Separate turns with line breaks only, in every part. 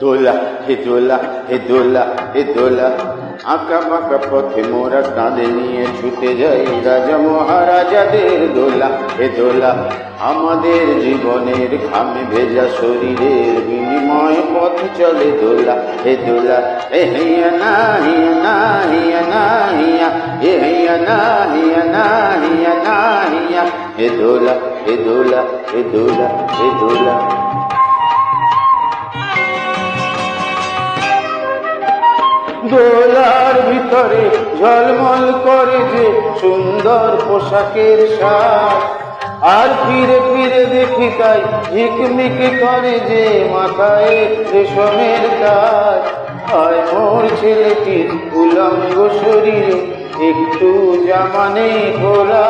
দোলা হে দোলা হে দোলা হে দোলা, আঁকা বাঁকা পথে মোরা কাঁধে নিয়ে ছুটে যাই রাজা মহারাজাদের দোলা হে দোলা। আমাদের জীবনের ঘামে ভেজা শরীরের বিনিময়ে পথ চলে দোলা হে দোলা। এ হিয়া না হিয়া না হিয়া না হিয়া, এ হিয়া না হিয়া না হিয়া না হিয়া, হে দোলা হে দোলা হে দোলা হে দোলা। দোলার ভিতরে ঝলমল করে যে সুন্দর পোশাকের সাজ, আর ফিরে ফিরে দেখি তাই ঝিকমিক করে যে মাথায় রেশমের তাজ। আর মোর ছেলেটির উলঙ্গ শরীরে একটু জামা নেই খোলা,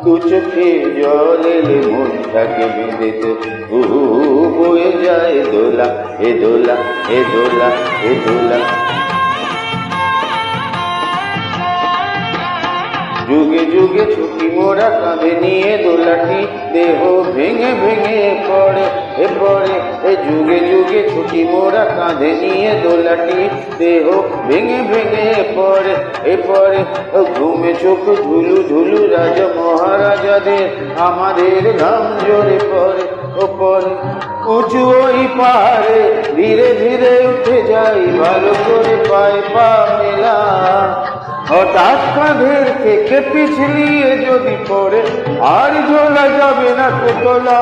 দু চোখে জল এলে মনটাকে বেঁধেতে বয়ে যায় দোলা হে দোলা হে দোলা হে দোলা। যুগে যুগে ছুটি মোরা কাঁধে নিয়ে দোলাটি দেহ ভেঙে ভেঙে পড়ে এ পড়ে, এ যুগে যুগে ছুটি মোরা কাঁধে নিয়ে দোলাটি দেহ ভেঙে ভেঙে পড়ে এ পড়ে। ঘুমে চোখ ঝুলু ঝুলু রাজা মহারাজাদের আমাদের ঘাম জোরে পড়ে ও পড়ে। উঁচু ওই পাহাড়ে ধীরে ধীরে উঠে যাই ভালো করে পায়ে পা মেলা, হঠাৎ কাঁধের থেকে পিছলিয়ে যদি পড়ে আর ঝোলা যাবে না তো তোলা।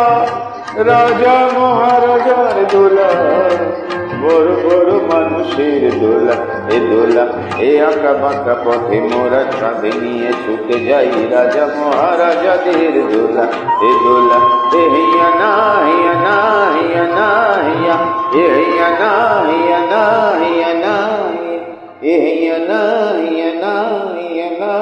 রাজা মহারাজার দোলা, বড় বড় মানুষের দোলা এ দোলা। এ আঁকা বাঁকা পথে মোরা কাঁধে নিয়ে ছুটে যাই রাজা মহারাজাদের দোলা এ দোলা। এ হিয়া না হিয়া না হিয়া না হিয়া, এ হিয়া না হিয়া না হিয়া না, এ হিয়া না হিয়া না হিয়া না।